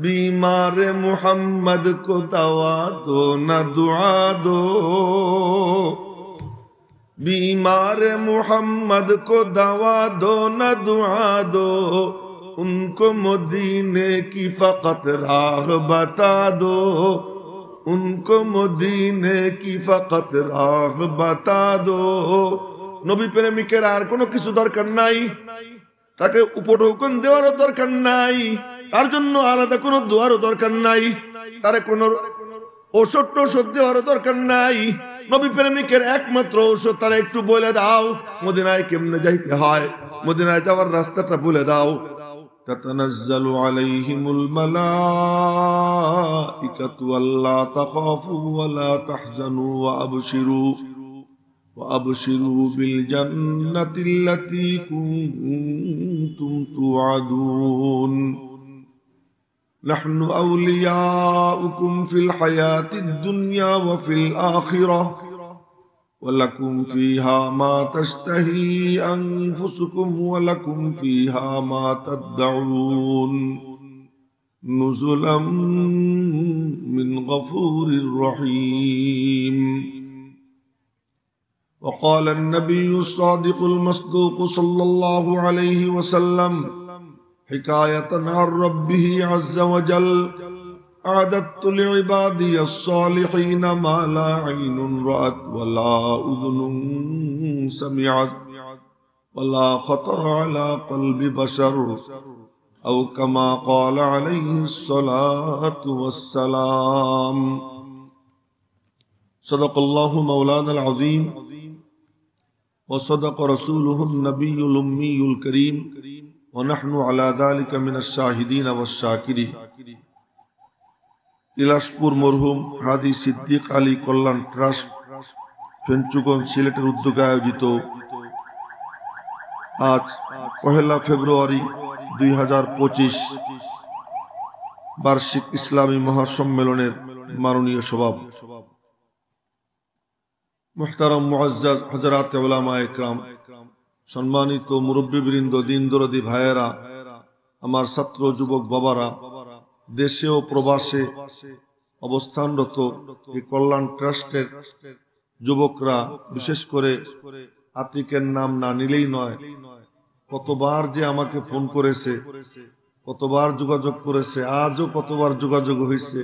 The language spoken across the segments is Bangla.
बीमार मोहम्मद को दवा दो न दुआ दो, बीमार मोहम्मद को दवा दो न दुआ दो, उनको मदीने की फकत राह बता दो, उनको मदीने की फकत राह बता दो। नबी प्रेमिकेर आर कोनो किछु दरकार নাই, তাকে উপঢৌকন দেওয়ারও দরকার নাই, তার জন্য আলাদা কোনো দোয়ারও দরকার নাই, তার কোনো ঔষধ টৌষধ দেওয়ারও দরকার নাই। নবী প্রেমিকের একমাত্র ঔষধ তারা একটু বলে দাও মদিনায় কেমনে যাইতে হয়, মদিনায় যাওয়ার রাস্তাটা বলে দাও। তাতানাজ্জালু আলাইহিমুল মালাইকাতু আল্লা তাখাফু ওয়া লা তাহজানু ওয়া আবশিরু وأبشروا بالجنة التي كنتم توعدون نحن أولياؤكم في الحياة الدنيا وفي الآخرة ولكم فيها ما تشتهي أنفسكم ولكم فيها ما تدعون نزلا من غفور رحيم. وقال النبي الصادق المصدوق صلى الله عليه وسلم حكاية عن ربه عز وجل أعددت لعبادي الصالحين ما لا عين رأت ولا أذن سمعت ولا خطر على قلب بشر أو كما قال عليه الصلاة والسلام. صدق الله مولانا العظيم وصدق رسوله النبي الأمي الكريم ونحن على ذلك من الشاهدين والشاكرين. ইলাসপুর মরহুম হাদি সিদ্দিক আলী কল্যাণ ট্রাস্ট ফেঞ্চুগঞ্জ সিলেটের উদ্যোগে আয়োজিত আজ 1 ফেব্রুয়ারি 2025 বার্ষিক ইসলামী মহাসম্মেলনের মাননীয় সভাপতি মুহতারাম মুআজ্জাজ হযরত উলামায়ে ইকরাম, সম্মানিত মুরব্বিবৃন্দ, দিন দরদি ভাইয়েরা, আমার ছাত্র যুবক বাবারা, দেশে ও প্রবাসে অবস্থানরত এই কল্যাণ ট্রাস্টের যুবকরা, বিশেষ করে আতিকের নাম না নিলেই নয়, কতবার যে আমাকে ফোন করেছে, কতবার যোগাযোগ করেছে, আজও কতবার যোগাযোগ হয়েছে।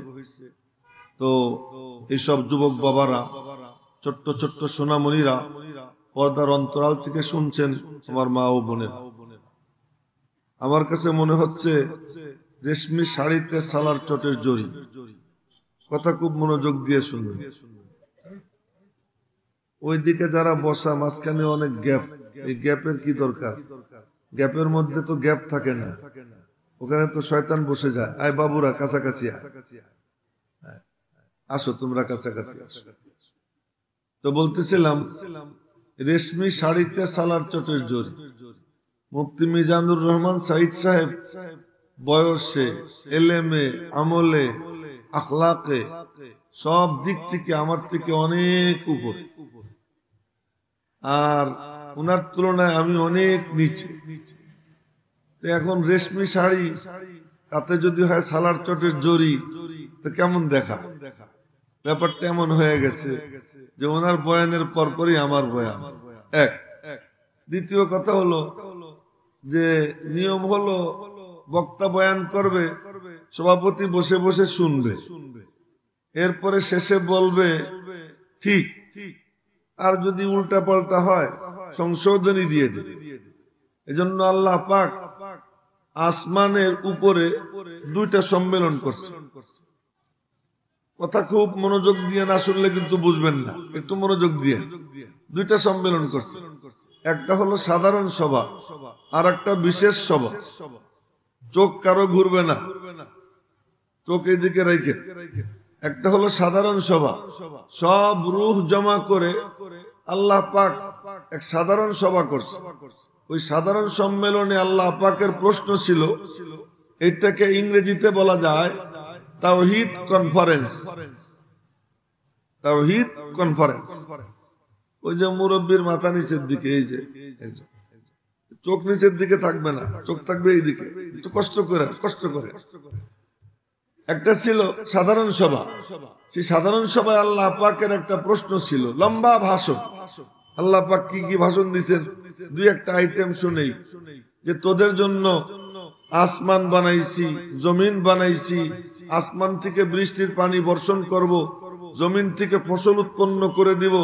তো এইসব যুবক বাবারা, ছোট্ট ছোট্ট সোনামণিরা, পর্দার অন্তরাল থেকে শুনছেন আমার মা ও বোনেরা, আমার কাছে মনে হচ্ছে রেশমি শাড়িতে সালার চটের জড়ি। কথা খুব মনোযোগ দিয়ে শুনবেন। ওইদিকে যারা বসা, মাঝখানে অনেক গ্যাপ, এই গ্যাপের কি দরকার? গ্যাপের মধ্যে তো গ্যাপ থাকে না, ওখানে তো শয়তান বসে যায়। আয় বাবুরা কাছাকাছি আসো, তোমরা কাছাকাছি আসো। তো বলতেছিলাম, রেশমি শাড়িতে সালার চটের জড়ি। মুফতি মিজানুর রহমান সাইদ সাহেব বয়সে, এলেমে, আমলে, আখলাকে, সব দিক থেকে আমার থেকে অনেক উপরে, আর উনার তুলনায় আমি অনেক নিচে। তো এখন রেশমি শাড়ি, তাতে যদি হয় সালার চটের জড়ি, তো কেমন দেখা? ব্যাপারটা এমন হয়ে গেছে যে ওনার বয়ানের পরপরই আমার বয়ান এক। দ্বিতীয় কথা হলো যে নিয়ম হলো বক্তা বয়ান করবে, সভাপতি বসে বসে শুনবে, এরপরে শেষে বলবে ঠিক, আর যদি উল্টা পাল্টা হয় সংশোধনী দিয়ে দেবে। এজন্য আল্লাহ পাক আসমানের উপরে 2টা সম্মেলন করছে। কথা খুব মনোযোগ দিয়ে না শুনলে কিন্তু বুঝবেন না, একটু মনোযোগ দিয়ে। 2টা সম্মেলন করছে, একটা হলো সাধারণ সভা আর একটা বিশেষ সভা। চোখ কারো ঘুরবে না, চোখ এদিকে রেখে। একটা হলো সাধারণ সভা, সব রূহ জমা করে আল্লাহ পাক এক সাধারণ সভা করছে। ওই সাধারণ সম্মেলনে আল্লাহ পাকের প্রশ্ন ছিল, এটাকে ইংরেজিতে বলা যায় তাওহীদ কনফারেন্স। তাওহীদ কনফারেন্স। ওই যে মুরব্বীর মাথা নিচের দিকে, এই যে চোখ নিচের দিকে থাকবে না, চোখ থাকবে এইদিকে, একটু কষ্ট করে। একটা ছিল সাধারণ সভা। সেই সাধারণ সভায় আল্লাহ পাকের একটা প্রশ্ন ছিল, লম্বা ভাষণ। আল্লাহ পাক কি কি ভাষণ দিয়েছেন দুই একটা আইটেম শুনেই, যে তোদের জন্য আসমান বানাইছি, জমিন বানাইছি, আসমান থেকে বৃষ্টির পানি বর্ষণ করব, জমিন থেকে ফসল উৎপন্ন করে দিব,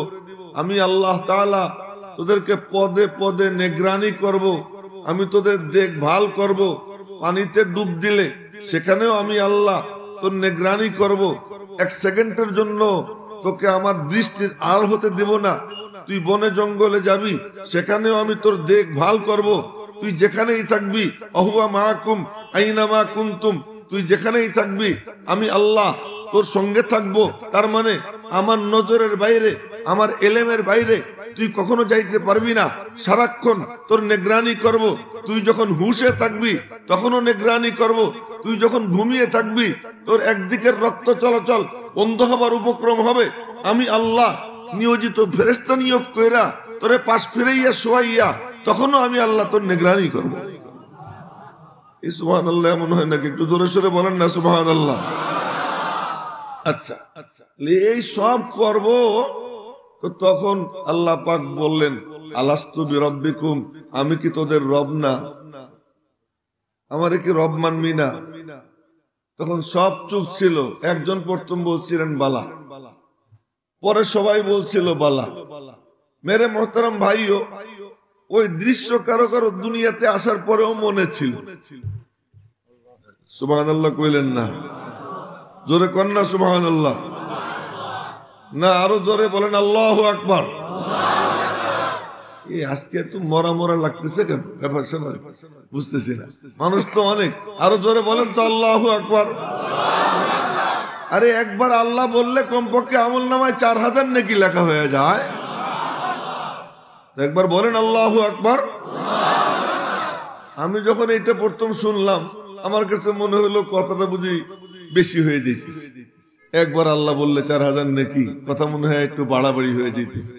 আমি আল্লাহ তাআলা তোদেরকে পদে পদে নিগরানি করব, আমি তোদের দেখভাল করব, পানিতে ডুব দিলে সেখানেও আমি আল্লাহ তোর নিগরানি করব, এক সেকেন্ডের জন্য তোকে আমার দৃষ্টির আড় হতে দেব না, তুই বনে জঙ্গলে যাবি সেখানেও আমি তোর দেখভাল করব, তুই যেখানেই থাকবি আহুয়া মাকুম আইনামা কুনতুম, তুই যেখানেই থাকবি আমি আল্লাহ তোর সঙ্গে থাকবো। তার মানে আমার নজরের বাইরে, আমার এলেমের বাইরে তুই কখনো যাইতে পারবি না, সারাক্ষণ তোর নিগরানি করব। তুই যখন হুঁশে থাকবি তখনও নিগরানি করব, তুই যখন ঘুমিয়ে থাকবি তোর একদিকের রক্ত চলাচল বন্ধ হবার উপক্রম হবে, আমি আল্লাহ নিয়োজিত ফেরেশতা নিয়োগ কইরা তোরে পাশ ফিরাইয়া শোয়াইয়া তখনও আমি আল্লাহ তোর নিগরানি করব। এই সুবহানাল্লাহ মনে হয় নাকি? একটু জোরে সোরে বলেন না সুবহানাল্লাহ। আচ্ছা, এই সব করব, তো তখন আল্লাহ পাক বললেন আলাস্তু বিরব্বিকুম, আমি কি তোদের রব না? আমারে কি রব মানবি না? তখন সব চুপ ছিল। একজন প্রথম বলছিলেন বালা, পরে সবাই বলছিল বালা। মেরে মোহতারাম ভাইও, ওই দৃশ্য কারো কারো দুনিয়াতে আসার পরেও মনে ছিল। সুবহানাল্লাহ কইলেন না? জোরে কন্যা সুবহানাল্লাহ না, আরো জোরে বলেন আল্লাহু আকবার। আজকে এত মরা মরা লাগতেছে কেন? ব্যাপার স্যাপার বুঝতেছি না, মানুষ তো অনেক। আরো জোরে বলেন তো আল্লাহু আকবার। আরে একবার আল্লাহ বললে কমপক্ষে আমল নামায় 4000 নেকি লেখা হয়ে যায়। একবার বলেন আল্লাহু আকবার। আমি যখন এইটা প্রথম শুনলাম আমার কাছে মনে হলো কথাটা বুঝি বেশি হয়ে যেতেছে। একবার আল্লাহ বললে 4000 নেকি, কথা মনে হয় একটু বাড়াবাড়ি হয়ে যেতেছে।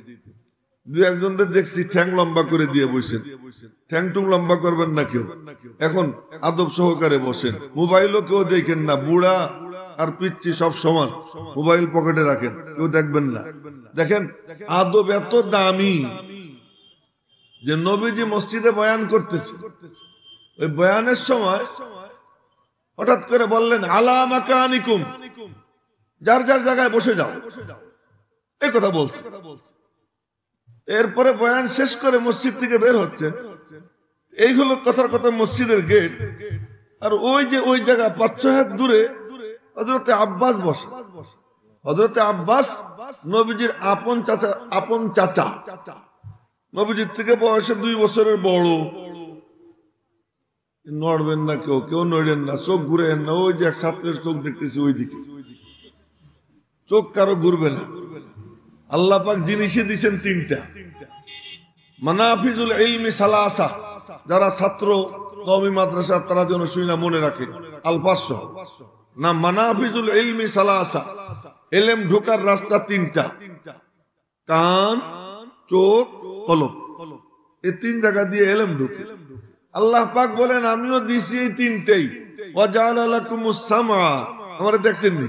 দু একজনদের দেখছি ঠ্যাং লম্বা করে দিয়ে বসেন, ঠ্যাং টুং লম্বা করবেন না কেউ, এখন আদব সহকারে বসেন। মোবাইলও কেউ দেখেন না, বুড়া আর পিচ্ছি সব সমান, মোবাইল পকেটে রাখেন, কেউ দেখবেন না। দেখেন আদব এত দামি যে নবীজি মসজিদে বয়ান করতেছে, ওই বয়ানের সময় হঠাৎ করে বললেন আলা মাকানিকুম, যার যার জায়গায় বসে যাও, এই কথা বলছে। এরপরে বয়ান শেষ করে মসজিদ থেকে বের হচ্ছেন, এই হলো কথার কথা মসজিদের গেট। আর ওই যে ওই জায়গা 5-6 হাত দূরে হযরতে আব্বাস বসে। হযরতে আব্বাস নবীজির আপন চাচা, নবীজির থেকে বয়সে 2 বছরের বড়। নড়বেন না কেউ, কেউ নড়েন না, চোখ ঘুরেন না। ওই যে এক ছাত্রের চোখ দেখতেছি ওইদিকে, চোখ কারো ঘুরবে না। আল্লাহ পাক জিনিসই দিচ্ছেন 3টা। মানাফিজুল ইলমি সালাসা, যারা ছাত্র কওমি মাদ্রাসা তারা যেন শুইনা মনে রাখে। আলফাস না, মানাফিজুল ইলমি সালাসা, ইলম ঢোকার রাস্তা 3টা, কান, চোখ, কলব। এই 3 জায়গা দিয়ে ইলম ঢোকে। আল্লাহ পাক বলেন আমিও দিছি এই 3টেই। ওয়া জাআলা লাকুমুস সামআ, আমারে দেখছেন নি?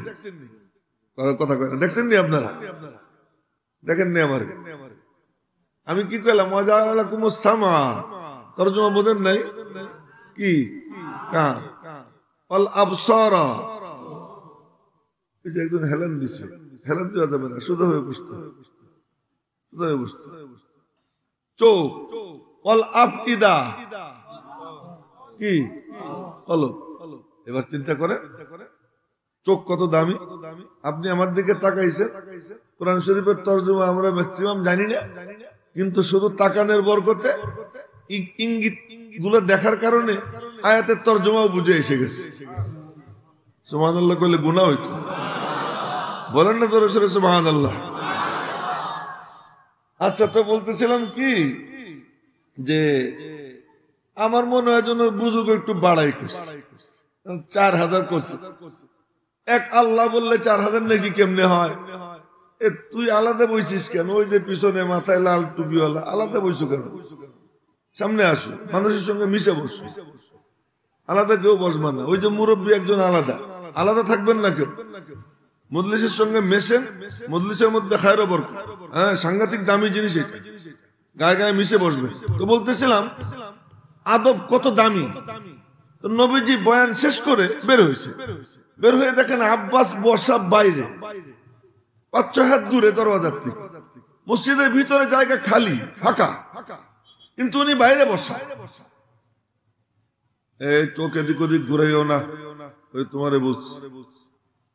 কথা কয় না, দেখছেন নি আপনারা? দেখেন নি আমারে? আমি কি কইলাম? ওয়া জাআলা লাকুমুস সামআ, তরজমা বোঝেন নাই কি? কান, ওয়াল আবসারা। এই যে একজন হেলান দিছে, হেলান দেওয়া যাবে না, সোজা হয়ে বসতে, সোজা হয়ে বসতে। চোখ, ওয়াল আফইদা, কি হলো? এবার চিন্তা করে চোখ কত দামি। আপনি আমার দিকে তাকাইছেন, কোরআন শরীফের তরজমা আমরা ম্যাক্সিমাম জানি না, কিন্তু শুধু তাকানোর বরকতে ইঙ্গিত গুলো দেখার কারণে আয়াতের তরজমাও বুঝে এসে গেছে। সুবহানাল্লাহ কইলে গুনাহ হইতো? বলেন না জোরে সোরে সুবহানাল্লাহ। আচ্ছা, তো বলতেছিলাম কি যে আমার মনে হয় যেন বুঝুক একটু বাড়াই করছে, 4000 করছে। এক আল্লাহ বললে 4000 নাকি কেমনে হয়? তুই আলাদা বইছিস কেন? ওই যে পিছনে মাথায় লাল টুপিওয়ালা, আলাদা বইছো কেন? সামনে আসো, মানুষের সঙ্গে মিশে বসো। আলাদা কেউ বসবেন না। ওই যে মুরব্বী একজন আলাদা আলাদা থাকবেন না কেউ। মজলিসের সঙ্গে মেশেন, মজলিসের মধ্যে খায়ের বরকত। হ্যাঁ, সাংঘাতিক দামি জিনিস এটা, গায়ে গায়ে মিশে বসবে। তো বলতেছিলাম আদব কত দামি। তো নবীজি বয়ান শেষ করে বের হয়েছে, বের হয়ে দেখেন আব্বাস বসা বাইরে 5-6 হাত দূরে দরওয়াজার থেকে। মসজিদের ভিতরে জায়গা খালি ফাঁকা, কিন্তু উনি বাইরে বসা। এই চোখ এদিক ওদিক ঘুরাইও না, ওই তোমারে বলছি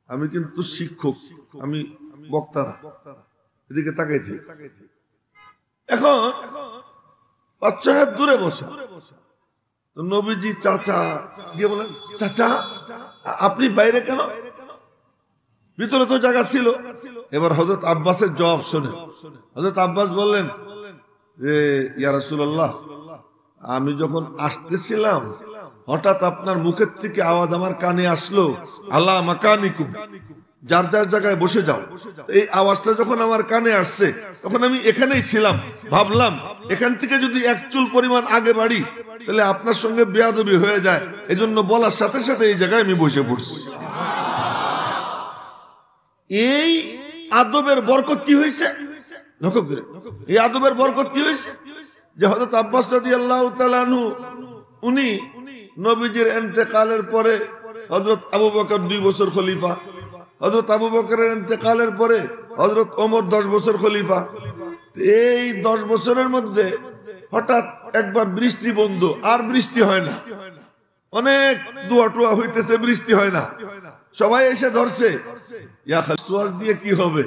আমি কিন্তু শিক্ষক, আমি বক্তা না, এদিকে তাকাইছি। এখন 5-6 হাত দূরে বসা। তো নবীজি চাচা গিয়ে বলেন, চাচা আপনি বাইরে কেন? ভিতরে তো জায়গা ছিল। এবার হযরত আব্বাসের জবাব শুনে হযরত আব্বাস বললেন যে ইয়া রাসূলুল্লাহ, আমি যখন আসতেছিলাম হঠাৎ আপনার মুখের থেকে আওয়াজ আমার কানে আসলো, আলা মাকানিকুম, যার যার জায়গায় বসে যাও। এই আওয়াজটা যখন আমার কানে আসছে তখন আমি এখানেই ছিলাম, ভাবলাম এখান থেকে যদি এক চুল পরিমাণ আগে বাড়ি তাহলে আপনার সঙ্গে বেয়াদবি হয়ে যায়, এজন্য বলার সাথে সাথে এই জায়গায় আমি বসে পড়ছি। এই আদবের বরকত কি হয়েছে? এই আদবের বরকত কি হয়েছে যে হযরত আব্বাস রাদিয়াল্লাহু তাআলা আনহু উনি নবীজির ইন্তেকালের পরে হযরত আবু বকর 2 বছর খলিফা, হযরত আবু বকরের ইন্তেকালের পরে হযরত ওমর 10 বছর খলিফা। এই 10 বছরের মধ্যে হঠাৎ একবার বৃষ্টি বন্ধ, আর বৃষ্টি হয় না। অনেক দোয়া টোয়া হইতেছে, বৃষ্টি হয় না। সবাই এসে ধরছে, ইয়া খালিদ দিয়ে কি হবে?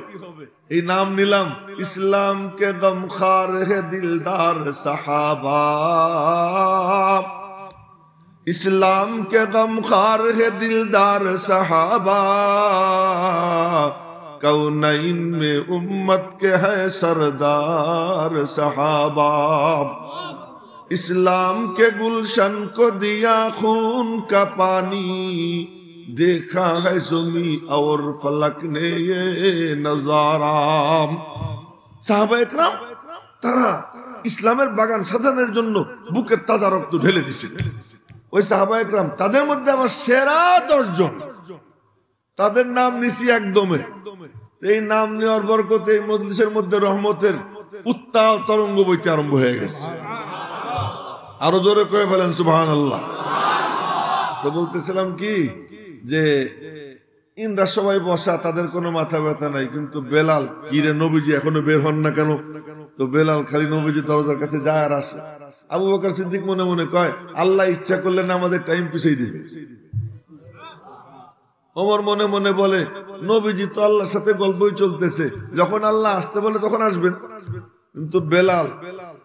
এই নাম নিলাম, ইসলাম কে গমখার হে দিলদার সাহাবা, ইসলাম কে গমখার হে দিলদার সাহাবা, কৌনাইন মে উম্মত কে হ্যায় সরদার সাহাবা, ইসলাম কে গুলশন কো দিয়া খুন কা পানি, देखा है ज़मी और फलक ने ये नजारा। সাহাবা একরাম তারা ইসলামের বাগান সাজানোর জন্য বুকের তাজা রক্ত ঢেলে দিয়েছিলেন। ওই সাহাবা একরাম, তাদের মধ্যে আবার সেরা 10 জন, তাদের নাম নিছি একদমে। এই নাম নেওয়ার বরকতে এই মজলিসের মধ্যে রহমতের উত্তাল তরঙ্গ বইতে আরম্ভ হয়ে গেছে। আরো জোরে কয়ে ফেলেন সুবহানাল্লাহ। তো বলতেছিলাম কি যে ইনরা সবাই বসা, তাদের কোনো মাথা ব্যথা নাই, কিন্তু বেলাল কি রে, নবীজি এখনো বের হন না কেন? তো বেলাল খালি নবীজি দরজার কাছে যায় আর আসে। আবু বকর সিদ্দিক মনে মনে কয়, আল্লাহ ইচ্ছা করলে না আমাদের টাইম পিছিয়ে দিবে। ওমর মনে মনে বলে, নবীজি তো আল্লাহর সাথে গল্পই চলতেছে, যখন আল্লাহ আসতে বলে তখন আসবেন। কিন্তু বেলাল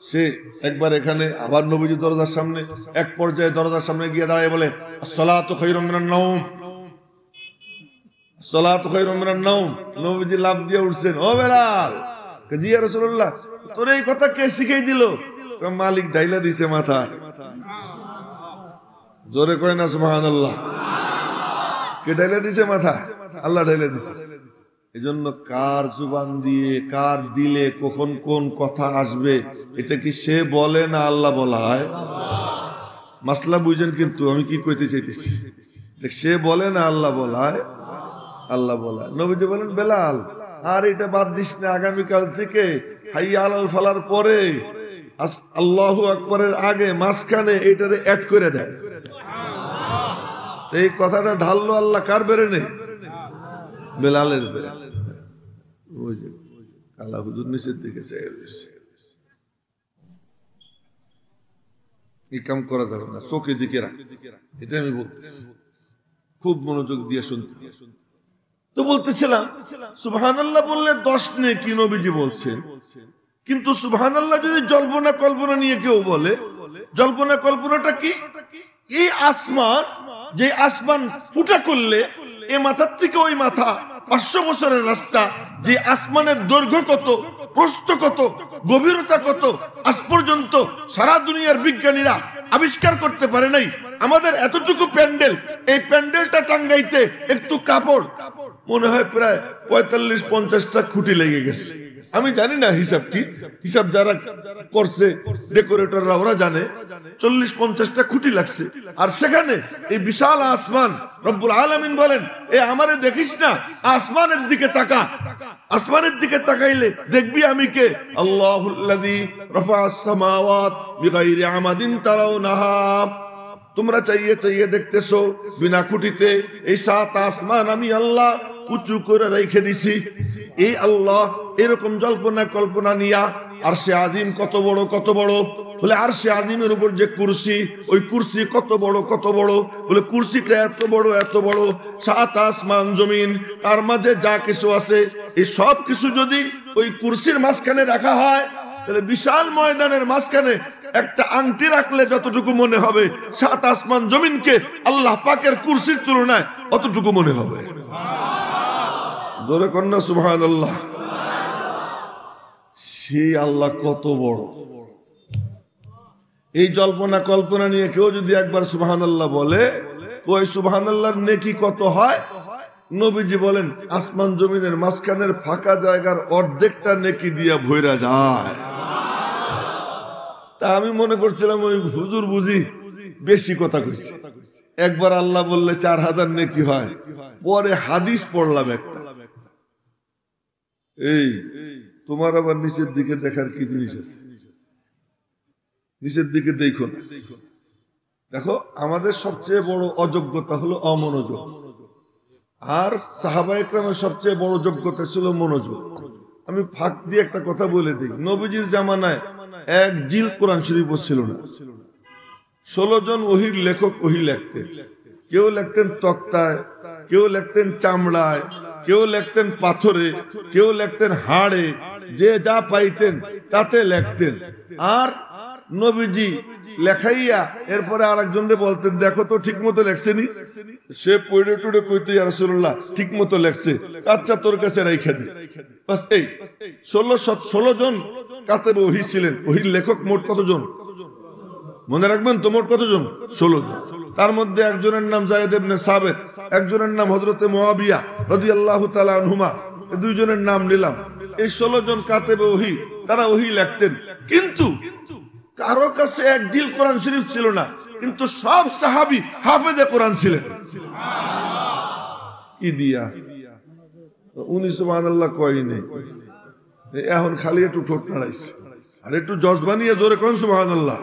সে একবার এখানে, আবার নবীজি দরজার সামনে, এক পর্যায়ে দরজার সামনে গিয়ে দাঁড়ায় বলে, আসসালাতু খায়রুম মিনান নাওম, আসসালাতু খায়রুম মিনান নাওম। নবীজি লাফ দিয়ে উঠছেন, ও বেলাল, জি ইয়া রাসূলুল্লাহ, তোর এই কথা কে শিখিয়ে দিল? মালিক ডাইলা দিছে মাথা। জোরে কয় না সুবহানাল্লাহ। কে ডাইলা দিছে মাথা? আল্লাহ ডাইলা দিছে। এজন্য কার জুবান দিয়ে কার দিলে কখন কোন কথা আসবে এটা কি সে বলে না আল্লাহ বলা হয়? মাসলা বুঝেন কিন্তু আমি কি কইতে চাইতেছি। সে বলে না আল্লাহ বলায়? আল্লাহ বলায়। নবীজি বলেন, বেলাল আর এটা বাদ দিস না, আগামীকাল থেকে হাইয়া আলাল ফালার পরে আল্লাহু আকবারের আগে মাঝখানে এটারে অ্যাড করে দেয়। এই কথাটা ঢাললো আল্লাহ কার বেরে নেই? বেলালের বেরে। ওই যে কালা হুজুর নিচের দিকে চেয়ে রয়েছে, এই কাম করা যাবে না, চোখে দিকে রাখ। এটা আমি বলতেছি, খুব মনোযোগ দিয়ে শুনতে। তো বলতেছিলাম সুবহানাল্লাহ বললে 10 নেকি নবীজি বলছেন, কিন্তু সুবহানাল্লাহ যদি জল্পনা কল্পনা নিয়ে কেউ বলে, জল্পনা কল্পনাটা কি? এই আসমান, যে আসমান ফুটা করলে এ মাথার থেকে ওই মাথা 500 বছরের রাস্তা, যে আসমানের দৈর্ঘ্য কত, প্রস্থ কত, গভীরতা কত, আজ পর্যন্ত সারা দুনিয়ার বিজ্ঞানীরা আবিষ্কার করতে পারে নাই। আমাদের এতটুকু প্যান্ডেল, এই প্যান্ডেলটা টাঙ্গাইতে একটু কাপড় মনে হয় প্রায় 45-50টা খুঁটি লেগে গেছে। আমি জানি না হিসাব কি, হিসাব যারা করছে ডেকোরেটররা ওরা জানে। 40-50টা খুঁটি লাগছে, আর সেখানে এই বিশাল আসমান। রব্বুল আলামিন বলেন, এ আমারে দেখিস না, আসমানের দিকে তাকা। আসমানের দিকে তাকাইলে দেখবি আমি কে। আল্লাহুল্লাযী রাফা'আস সামাওয়াত বিগাইরি আমাদিন তারাউনাহা। তোমরা চাইয়ে চাইয়ে দেখতেছো বিনা খুঁটিতে এই 7 আসমান আমি আল্লাহ উঁচু করে রেখে দিছি। এই আল্লাহ এরকম জল্পনা কল্পনা নিয়া আরশে আজিম কত বড় কত বড়, বলে আরশে আজিমের উপর যে কুরসি, ওই কুরসি কত বড় কত বড়, বলে কুরসিটা এত বড় এত বড়। 7 আসমান জমিন, তার মাঝে যা কিছু আছে এই সব কিছু যদি ওই কুরসির মাঝখানে রাখা হয়, তাহলে বিশাল ময়দানের মাঝখানে একটা আংটি রাখলে যতটুকু মনে হবে 7 আসমান জমিনকে আল্লাহ পাকের কুরসির তুলনায় অতটুকু মনে হবে। জোরে কন্যা সুবহানাল্লাহ। সেই আল্লাহ কত বড়। এই জল্পনা কল্পনা নিয়ে কেউ যদি একবার সুবহানাল্লাহ বলে, তো ওই সুবহানাল্লাহর নেকি কত হয়? নবীজি বলেন, আসমান জমিনের মাঝখানের ফাঁকা জায়গার অর্ধেকটা নেকি দিয়া ভইরা যায়। তা আমি মনে করছিলাম ওই হুজুর বুঝি বেশি কথা কইছে। একবার আল্লাহ বললে 4000 নেকি হয়। পরে হাদিস পড়লাম একটা, এই তোমার আবার নিচের দিকে দেখার কি জিনিস আছে? নিচের দিকে দেখো না। দেখো, আমাদের সবচেয়ে বড় অযোগ্যতা হলো অমনোযোগ, আর সাহাবায়ে কেরামের সবচেয়ে বড় যোগ্যতা ছিল মনোযোগ। আমি ফাঁক দিয়ে একটা কথা বলে দিই, নবীজির জামানায় এক জিল কোরআন শরীফ ছিল না। 16 জন ওহির লেখক ওহি লিখতেন। কেউ লিখতেন তক্তায়, কেউ লিখতেন চামড়ায়, কেউ লিখতেন পাথরে, কেউ লিখতেন হাড়ে, যে যা পাইতেন তাতে লিখতেন। আর নবীজি লেখাইয়া এরপরে আরেকজনকে বলতেন, দেখো তো ঠিক মতো লেখছেনি। সে পড়ে টুড়ে কইতো, ইয়া রাসূলুল্লাহ ঠিক মতো লেখছে, আচ্ছা তোর কাছে রাইখা দে। বাস এই 16 জন কাতেবে ওহী ছিলেন। ওহীর লেখক মোট কতজন মনে রাখবেন তো? মোট কতজন? 16 জন। তার মধ্যে একজনের নাম যায়েদ ইবনে সাবিত, একজনের নাম হযরতে মুআবিয়া রাদিয়াল্লাহু তাআলা আনহুমা। এই দুইজনের নাম নিলাম। এই 16 জন কাতেবে ওহী, তারা ওহী লিখতেন। কিন্তু কারো কাছে এক জিল কোরআন শরীফ ছিল না, কিন্তু সব সাহাবী হাফেজে কোরআন ছিলেন। কি দিয়া? উনি সুবহানাল্লাহ কই নেই, এখন খালি একটু ঠোঁট নাড়াইছে। আর একটু জজবানিয়ে জোরে কোন সুবহানাল্লাহ।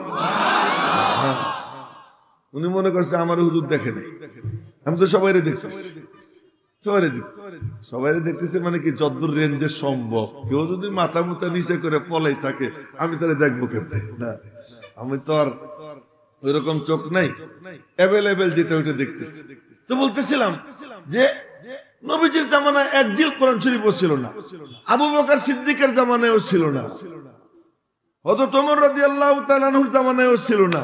উনি মনে করছে আমার হুজুর দেখে নাই, আমি তো সবাইরে দেখতেছি। সবাইরে দেখতেছে মানে কি, যদ্দূর রেঞ্জে সম্ভব। কেউ যদি মাথা মুথা নিচে করে পলাই থাকে, আমি তাহলে দেখবো কেমনে? না, আমি তো আর ওইরকম চোখ নাই, অ্যাভেলেবেল যেটা ওইটা দেখতেছি। তো বলতেছিলাম যে নবীজির জামানায় এক জিল কোরআন শরীফও ছিল না, আবু বকর সিদ্দিকের জামানায়ও ছিল না, হযরত ওমর রাদিয়াল্লাহু তাআলা আনহুর জামানায়ও ছিল না।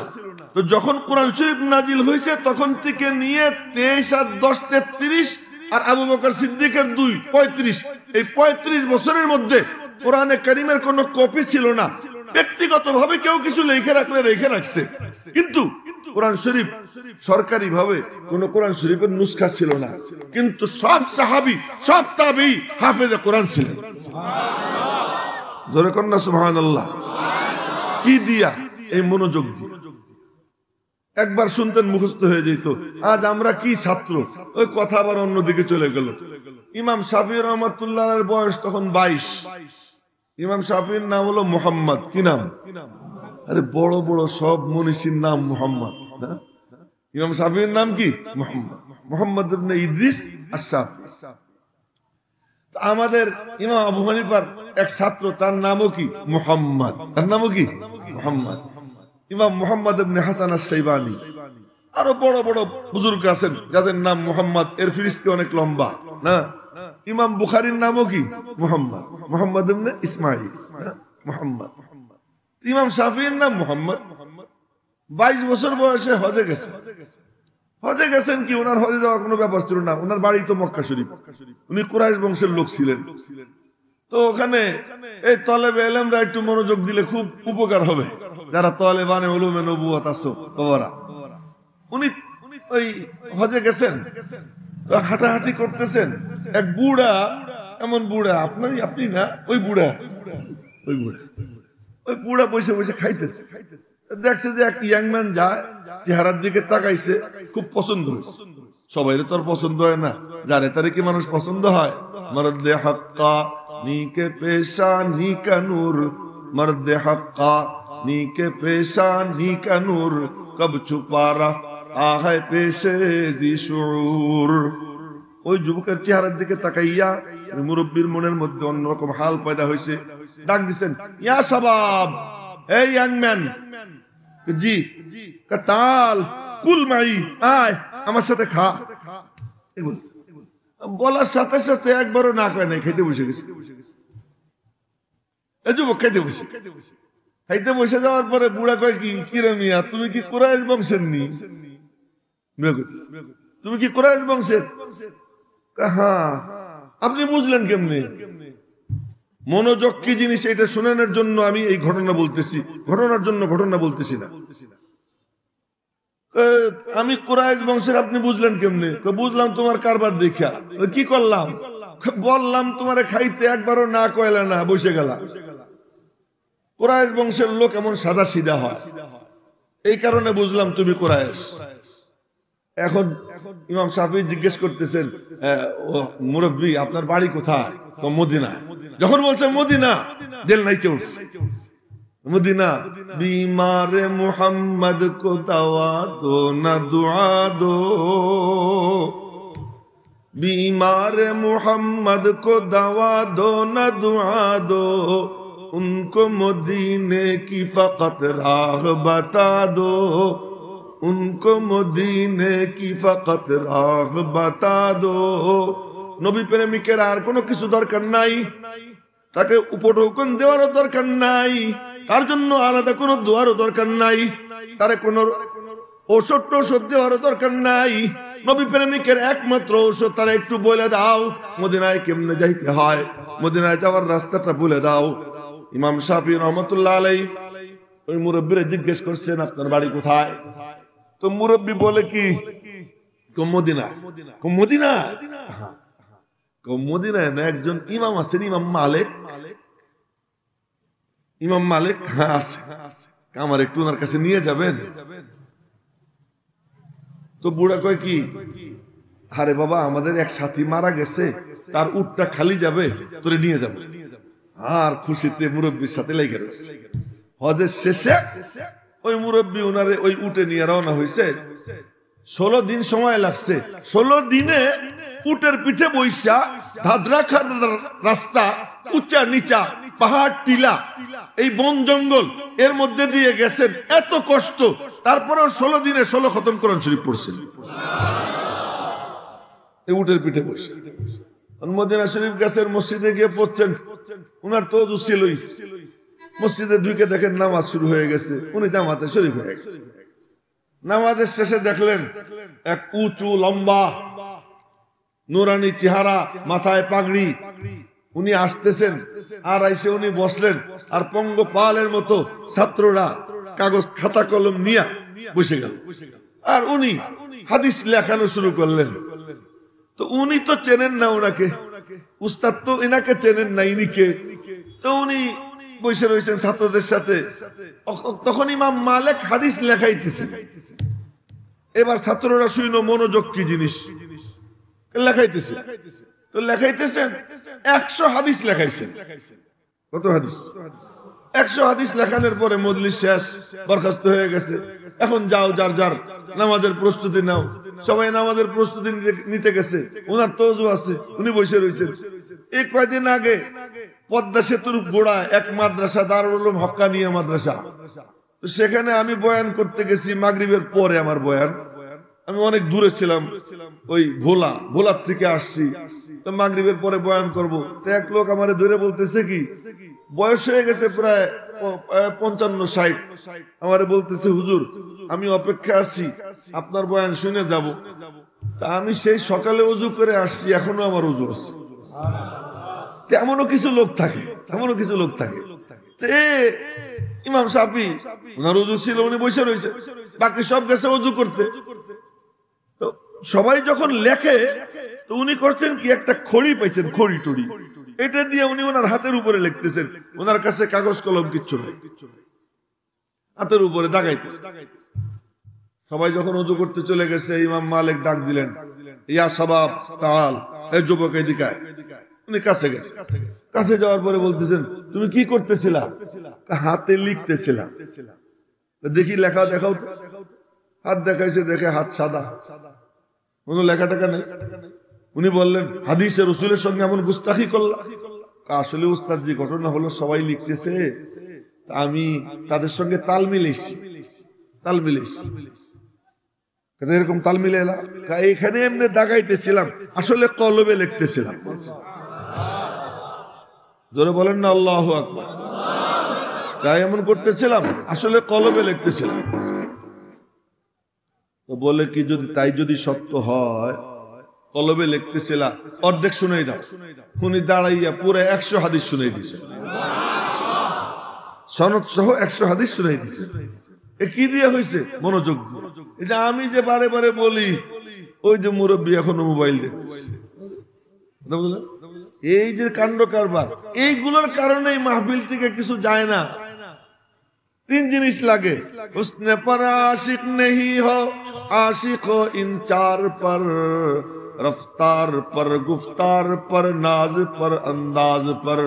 তো যখন কোরআন শরীফ নাজিল হয়েছে তখন থেকে নিয়ে 23 আর 10 33, আর আবু বকর সিদ্দিকের 2 35, এই 35 বছরের মধ্যে কোরআনে কারীমের কোনো কপি ছিল না। ব্যক্তিগতভাবে কেউ কিছু লিখে রাখলে রেখে রাখছে, কিন্তু কোরআন শরীফ সরকারি ভাবে কোন কোরআন শরীফের নুসখা ছিল না। কিন্তু সব সাহাবী সব তাবেঈ হাফেজে কোরআন ছিলেন। জোরে কন্না সুবহানাল্লাহ। কি দিয়া? এই মনোযোগ দিয়ে। একবার শুনতেন মুখস্থ হয়ে যেত। আজ আমরা কি ছাত্র, ওই কথা আবার অন্যদিকে চলে গেল। ইমাম শাফিঈ রাহমাতুল্লাহর বয়স তখন 22। ইমাম শাফিঈর নাম হলো মুহাম্মদ। কি নাম? আরে বড় বড় সব মনীষীর নাম মুহাম্মদ না? ইমাম শাফিঈর নাম কি? মুহাম্মদ। মুহাম্মদ ইবনে ইদ্রিস আশ-শাফিঈ। আমাদের ইমাম আবু হানিফার এক ছাত্র, তার নামও কি? মুহাম্মদ। তার নামও কি? মুহাম্মদ। ইমাম মুহাম্মদ ইবনে হাসান আশ-শাইবানী। আরো বড় বড় বুজুর্গ আছেন যাদের নাম মুহাম্মদ, এর ফিরিস্তি অনেক লম্বা না? ইমাম বুখারীর নামও কি? মুহাম্মদ। মুহাম্মদ ইবনে ইসমাঈল মুহাম্মদ। ইমাম শাফিঈর নাম মুহাম্মদ। 22 বছর বয়সে হজে গেছেন। হজে গেছেন কি, ওনার হজে যাওয়ার কোনো ব্যাপার ছিল না। ওনার বাড়ি তো মক্কা শরীফ, উনি কুরাইশ বংশের লোক ছিলেন। তো ওখানে এই তলেবে ইলমরা একটু মনোযোগ দিলে খুব উপকার হবে, যারা তলেবানে উলুমে নবুয়ত আছো তোমরা। উনি ওই হজে গেছেন, তো হাঁটাহাঁটি করতেছেন। এক বুড়া এমন বুড়া আপনি না, ওই বুড়া ওই বুড়া বসে বসে খাইতেছে। দেখছে যে এক ইয়াং ম্যান যায়, চেহারার দিকে তাকাইছে, খুব পছন্দ হয়েছে। সবাই তো আর পছন্দ হয় না, জানে তারে কি মানুষ পছন্দ হয়। মর্দে হক্কা নীকে পেশা নীকা নূর, মর্দে হক্কা নীকে পেশা নীকা নূর, কব ছুপারা আহায় পেশে জি শুউর। ওই যুবকের চেহারার দিকে তাকাইয়া ওই মুরব্বীর মনের মধ্যে অন্যরকম হাল পয়দা হয়েছে। ডাক দিছেন, ইয়া শাবাব, এই ইয়াং ম্যান, জি কাতাল কুল মাই, আয় আমার সাথে খা। বলার সাথে সাথে একবারও না কয় নাই, খাইতে বসে গেছে। এই যুবক খাইতে বসে যাওয়ার পরে বুড়া কয়, কি রে মিয়া, তুমি কি কুরাইশ বংশের নি? তুমি কি কুরাইশ বংশের? হ্যাঁ। আপনি বুঝলেন কেমনে? মনোযোগ কি জিনিস এটা শোনানোর জন্য আমি এই ঘটনা বলতেছি, ঘটনার জন্য ঘটনা বলতেছি না। আমি কুরাইশ বংশের, আপনি বুঝলেন কেমনে? বুঝলাম তোমার কারবার দেখা। কি করলাম? বললাম তোমারে খাইতে, একবারও না কয়লা না, বসে গেলা। কুরাইশ বংশের লোক এমন সাদা সিধা হয়, এই কারণে বুঝলাম তুমি কুরাইশ। এখন ইমাম শাফি জিজ্ঞেস করতেছেন, মুরব্বী আপনার বাড়ি কোথায়? মদিনা। যখন বলছে মদিনা, দিল নাই চড়ছে। মদিনা, বিমারে মুহাম্মদ কো দাওয়া দো না দুআ দো, बीमार मोहम्मद को दवा दो न दुआ दो, उनको मदीने की फकत राह बता दो, उनको मदीने की फकत राह बता दो। নবী প্রেমিকের আর কোনো কিছু দরকার নাই, তাকে উপঢৌকন দেওয়ারও দরকার নাই, তার জন্য আলাদা কোনো দোয়ারও দরকার নাই, তারে কোনো ঔষধ টৌষধ দেওয়ারও দরকার নাই। নবী প্রেমিকের একমাত্র ঔষধ তারা একটু বলে দাও মদিনায় কেমনে যাইতে হয়, মদিনায় যাওয়ার রাস্তাটা বলে দাও। ইমাম শাফি রহমতুল্লাহ আলাইহি ওই মুরব্বিরে জিজ্ঞেস করছেন, আপনার বাড়ি কোথায়? তো মুরব্বি বলে কি, মদিনা। মদিনা, মদিনায় না, একজন ইমাম আছেন, ইমাম মালিক। ইমাম মালিক হ্যাঁ আছে, আমার একটু ওনার কাছে নিয়ে যাবেন। তো বুড়া কয় কি, আরে বাবা আমাদের এক সাথী মারা গেছে, তার উটটা খালি যাবে, তোরে নিয়ে যাবে। আর খুশিতে মুরব্বীর সাথে লেগে রয়েছে। হজের শেষে ওই মুরব্বী উনারে ওই উটে নিয়ে রওনা হয়েছে। 16 দিন সময় লাগছে। 16 দিনে উটের পিঠে বৈশা ধাদ্রাখার রাস্তা, উঁচা নিচা, পাহাড় টিলা, এই বন জঙ্গল এর মধ্যে দিয়ে গেছেন, এত কষ্ট, তারপরেও 16 দিনে 16 খতম কোরআন শরীফ পড়ছেন এই উটের পিঠে বসে। মদিনা শরীফ গেছেন, মসজিদে গিয়ে পড়ছেন, উনার তো ওযু ছিলই। মসজিদে ঢুকে দেখেন নামাজ শুরু হয়ে গেছে, উনি জামাতে শরীফ হয়ে গেছে। নামাজের শেষে দেখলেন এক উঁচু লম্বা নুরানি চেহারা, মাথায় পাগড়ি, উনি আসতেছেন। আর আইসে উনি বসলেন, আর পঙ্গপালের মতো ছাত্ররা কাগজ খাতা কলম নিয়ে বসে গেল। আর উনি হাদিস লেখানো শুরু করলেন। তো উনি তো চেনেন না ওনাকে, উস্তাদ তো এনাকে চেনেন না, ইনিকে। তো উনি বসে রয়েছেন ছাত্রদের সাথে। তখন ইমাম মালিক হাদিস লেখাইতেছেন। এবার ছাত্ররা শুইল মনোযোগ কি জিনিস, লেখাইতেছে। তো লেখাইতেছেন 100 হাদিস লেখাইছেন। কত হাদিস? 100 হাদিস লেখানোর পরে মজলিস শেষ, বরখাস্ত হয়ে গেছে। এখন যাও, যার যার নামাজের প্রস্তুতি নাও। সবাই নামাজের প্রস্তুতি নিতে গেছে। ওনার তো ওযু আছে, উনি বসে রয়েছেন। এই কয়েকদিন আগে পদ্মা সেতুর গোড়ায় এক মাদ্রাসা, দারুল উলুম হক্কানিয়া মাদ্রাসা, তো সেখানে আমি বয়ান করতে গেছি। মাগরিবের পরে আমার বয়ান, আমি অনেক দূরে ছিলাম, ওই ভোলার থেকে আসছি। তো মাগরিবের পরে বয়ান করব। তো এক লোক আমারে ধরে বলতেছে কি, বয়স হয়ে গেছে প্রায় 55-60, আমারে বলতেছে, হুজুর আমি অপেক্ষা আছি, আপনার বয়ান শুনে যাব। তা আমি সেই সকালে ওযু করে আসছি, এখনো আমার ওযু আছে। এমনও কিছু লোক থাকে, এমনও কিছু লোক থাকে। ইমাম শাফি ওনার ওযু ছিল, উনি বসে রয়েছে, বাকি সব গেছে ওযু করতে। তো সবাই যখন লেখে, তো উনি করছেন কি, একটা খড়ি পাইছেন, খড়ি টড়ি এটা দিয়ে উনি ওনার হাতের উপরে লিখতেছেন, ওনার কাছে কাগজ কলম কিচ্ছু নেই, হাতের উপরে দাগাইতেছে। সবাই যখন ওযু করতে চলে গেছে, ইমাম মালিক ডাক দিলেন, ইয়া শাবাব তাআল, এই যুবক এদিকে আয়। উনি কাছে গেছে, কাছে যাওয়ার পরে বলতেছেন, তুমি কি করতেছিলা? হাতে লিখতেছিলাম। দেখি লেখা দেখাও। হাত দেখাইছে, দেখে হাত সাদা, কোনো লেখা টাকা নেই। উনি বললেন, হাদিসে রাসূলের সঙ্গে এমন গুস্তাখি করলা? আসলে উস্তাদ জি, ঘটনা হলো সবাই লিখতেছে, আমি তাদের সঙ্গে তাল মিলেছি। এরকম তাল মিলে এলাম, এখানে এমনি দাগাইতেছিলাম, আসলে কলবে লিখতেছিলাম। জোরে বলেন না আল্লাহু আকবার। এমন করতেছিলাম, আসলে কলবে লিখতেছিলাম। তো বলে কি, যদি সত্য হয়, কলবে লিখতেছিলাম, অর্ধেক শুনাই দাও। উনি দাঁড়াইয়া পুরো 100 হাদিস শুনাই দিছে, সনদ সহ 100 হাদিস শুনাই দিছে। কি দিয়ে হয়েছে? মনোযোগ দিয়ে। এটা আমি যে বারে বারে বলি, ওই যে মুরব্বী এখনো মোবাইল দেখতেছে, এই যে কাণ্ড কারবার, এইগুলোর কারণে মাহফিল থেকে কিছু যায় না। 3 জিনিস লাগে, হুসনে পর আশিক নেহি হো, आशिक हो इन 4 पर, रफ्तार पर, गुफ्तार पर, नाज पर, अंदाज पर।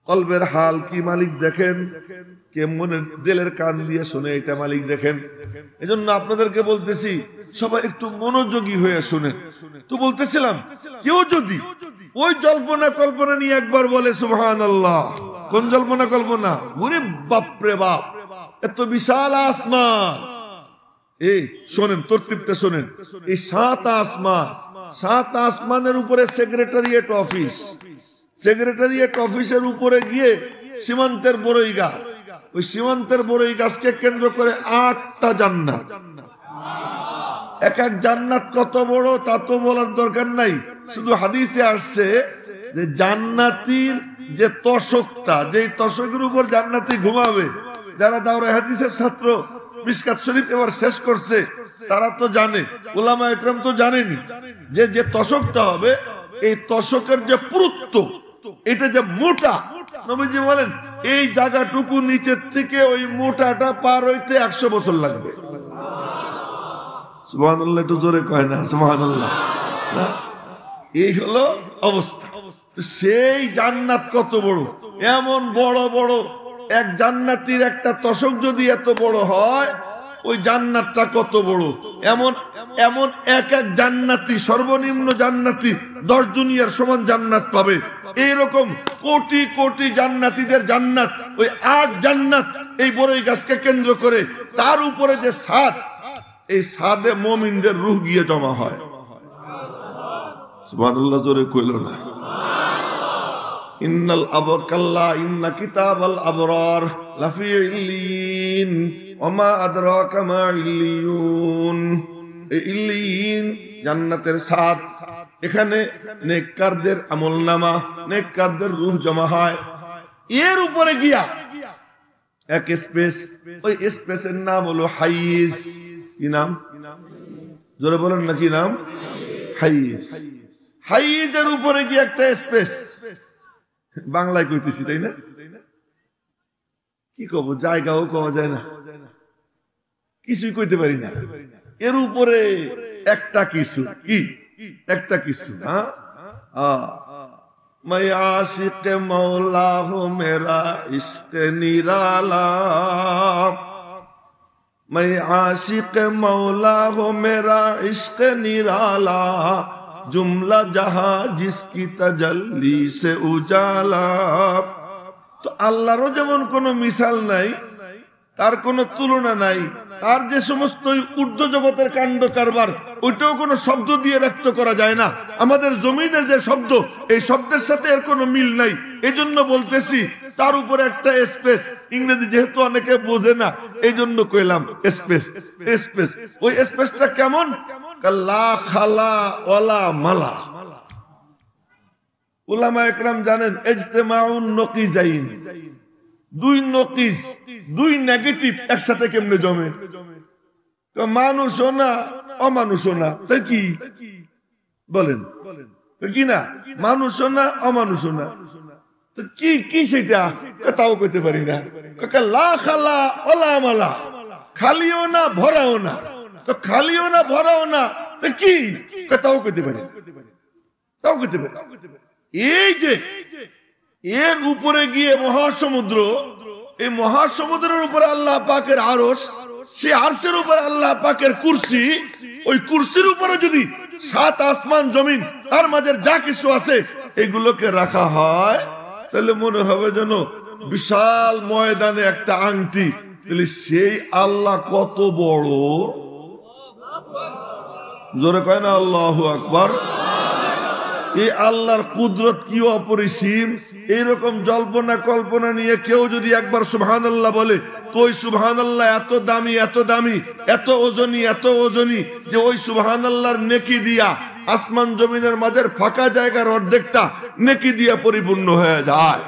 কলবের হাল কি মালিক দেখেন, কে মনের দিলের কান দিয়ে শুনে, এটা মালিক দেখেন। এজন্য আপনাদেরকে বলতেছি, সবাই একটু মনোযোগী হয়ে শুনে। তো বলতেছিলাম, কেউ যদি ওই জল্পনা কল্পনা নিয়ে একবার বলে সুবহানাল্লাহ, কোন জল্পনা কল্পনা? ওরে বাপ রে বাপ, এত বিশাল আসমান। এই শোনেন, তরতিবটা শোনেন, এই 7 আসমান, 7 আসমানের উপরে সেক্রেটারিয়েট অফিস, সেক্রেটারিয়েট অফিসের উপরে গিয়ে সীমান্তের বড়ই গাছ, ওই সীমান্তের বড়ই গাছকে কেন্দ্র করে 8টা জান্নাত। এক এক জান্নাত কত বড় তা তো বলার দরকার নাই, শুধু হাদিসে আসছে যে জান্নাতীর যে তশকটা, যেই তশকের উপর জান্নাতি ঘুমাবে, যারা দাওরায়ে হাদিসের ছাত্র, মিশকাত শরীফ এবার শেষ করছে, তারা তো জানে, উলামা একরাম তো জানেনি, যে যে তশকটা হবে, এই তশকের যে পুরুত্ব, এটা যে মোটা, নবীজি বলেন এই জায়গাটুকু নিচের থেকে ওই মোটাটা পার হইতে 100 বছর লাগবে। সুবহানাল্লাহ, একটু জোরে কয় না সুবহানাল্লাহ। এই হলো অবস্থা। সেই জান্নাত কত বড়, এমন বড় বড় এক জান্নাতীর একটা তশক যদি এত বড় হয়, ওই জান্নাতটা কত বড়। এমন এমন এক এক জান্নাতি, সর্বনিম্ন জান্নাতি 10 দুনিয়ার সমান জান্নাত পাবে। এইরকম কোটি কোটি জান্নাতীদের জান্নাত, ওই 8 জান্নাত এই বড়ই গাছকে কেন্দ্র করে, তার উপরে যে ছাদ, এই ছাদে মুমিনদের রূহ গিয়ে জমা হয়। সুবহানাল্লাহ, জোরে কইল না। ইন্নাল আবকাল্লা ইন্না কিতাবাল আবরার লাফি ইল্লিয়িন ওয়া মা আদরাকা মা ইল্লিয়ুন। ইল্লিয়িন জান্নাতের ছাদ, এখানে নেককারদের আমলনামা, নেককারদের রূহ জমা হয়। এর উপরে গিয়া এক স্পেস, ওই স্পেসের নাম হলো হাইজ। কি নাম? জোরে বলেন না, কি নাম? হাইজ। হাইজের উপরে গিয়ে একটা স্পেস, বাংলায় কইতেছি তাই না, কি কব, জায়গাও পাওয়া যায় না, কিছুই কইতে পারি না। এর উপরে একটা কিছু, কি একটা কিছু, मैं आशिक मौला हूँ मेरा इश्क निराला, मैं आशिक मौला हूँ मेरा इश्क निराला, जुमला जहां जिसकी तजल्ली से उजाला। तो আল্লাহরও যেমন কোনো মিসাল নাই, তার কোনো তুলনা নাই, তার যে সমস্ত ঊর্ধ্ব জগতের কাণ্ড কারবার, ওইটাও কোনো শব্দ দিয়ে ব্যক্ত করা যায় না। আমাদের জমিনের যে শব্দ, এই শব্দের সাথে এর কোনো মিল নাই। এই জন্য বলতেছি তার উপরে একটা স্পেস, ইংরেজি যেহেতু অনেকে বোঝে না, এই জন্য কইলাম স্পেস। স্পেস, ওই স্পেসটা কেমন? লা খালা ওয়ালা মালা। উলামা একরাম জানেন, ইজতিমাউন নকিজাইন, 2 নকিজ, 2 নেগেটিভ একসাথে কেমনে জমে? মানুষও না অমানুষও না, তাই কি বলেন? কি না, মানুষও না অমানুষও না, তো কি কি সেটা তাও কইতে পারি না। লা খালা ওলা মালা, খালিও না ভরাও না, তো খালিও না ভরাও না তো কি তাও কইতে পারি, তাও কইতে পারি। এই যে এর উপরে গিয়ে মহাসমুদ্র, এই মহাসমুদ্রের উপরে আল্লাহ পাকের আরশ, সেই আরশের উপরে আল্লাহ পাকের কুরসি, ওই কুরসির উপরে যদি 7 আসমান জমিন তার মাঝের যা কিছু আছে এগুলোকে রাখা হয়, তাহলে মনে হবে যেন বিশাল ময়দানে একটা আংটি। তাহলে সেই আল্লাহ কত বড়, জোরে কয় না আল্লাহু আকবার। এই আল্লাহর কুদরত কি অপরিসীম। এইরকম জল্পনা কল্পনা নিয়ে কেউ যদি একবার সুবহানাল্লাহ বলে, তো ওই সুবহানাল্লাহ এত দামি, এত দামি, এত ওজনী, এত ওজনী যে ওই সুবহানাল্লাহর নেকি দিয়া আসমান জমিনের মাঝের ফাঁকা জায়গার অর্ধেকটা নেকি দিয়া পরিপূর্ণ হয়ে যায়।